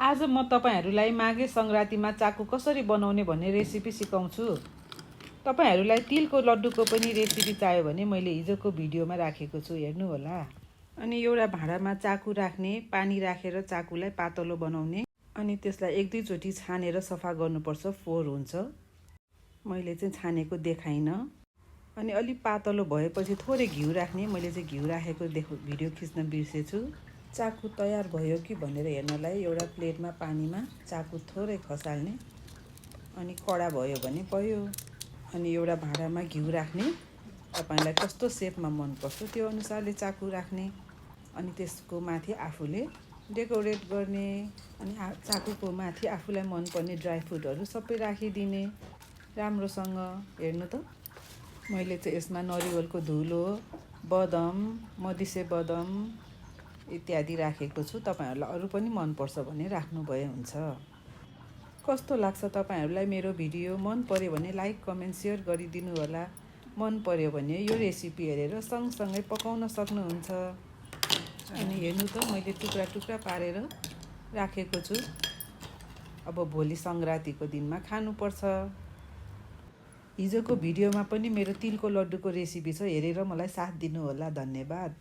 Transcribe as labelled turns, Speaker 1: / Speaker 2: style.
Speaker 1: आज म तपाईहरुलाई माघे संक्रान्तिमा चाकु कसरी बनाउने भन्ने रेसिपी सिकाउँछु। तपाईहरुलाई तिलको लड्डुको पनि रेसिपी चाहियो भने मैले हिजोको भिडियोमा राखेको छु, हेर्नु होला। अनि एउटा भाँडामा चाकु राख्ने, पानी राखेर चाकुलाई पातलो बनाउने, अनि त्यसलाई एक दुई चोटी छानेर सफा गर्नुपर्छ, फोहोर हुन्छ। मैले चाहिँ छानेको देखाइन। अनि अलि पातलो भएपछि थोरै घिउ राख्ने, मैले चाहिँ घिउ राखेको भिडियो खिच्न बिर्सेछु। चाकु तयार भयो कि भनेर हेर्नलाई एउटा प्लेटमा पानीमा चाकु थोरै खसाल्ने, अनि कडा भयो भने भयो। अनि एउटा भाँडामा घिउ राख्ने, तपाईलाई कस्तो सेपमा मनपर्छ त्यो अनुसारले चाकु राख्ने, अनि त्यसको माथि आफूले डेकोरेट गर्ने, अनि चाकुको माथि आफूलाई मनपर्ने ड्राई फ्रुटहरू सबै राखिदिने राम्रोसँग। हेर्नु त, मैले चाहिँ यसमा नरिवलको धुलो, बदम, मधिसे बदम इत्यादि राखेको छु। तपाईहरुलाई अरू पनि मनपर्छ भने राख्नुभए हुन्छ। कस्तो लाग्छ तपाईहरुलाई मेरो भिडियो? मन पर्यो भने लाइक, कमेन्ट, शेयर गरिदिनु होला। मन पर्यो भने यो रेसिपी हेरेर सँगसँगै पकाउन सक्नुहुन्छ। अनि हेर्नु त, मैले टुक्रा टुक्रा पारेर राखेको छु। अब भोलि संक्रान्तिको दिनमा खानुपर्छ। हिजोको भिडियोमा पनि मेरो तिलको लड्डुको रेसिपी छ, हेरेर मलाई साथ दिनु होला। धन्यवाद।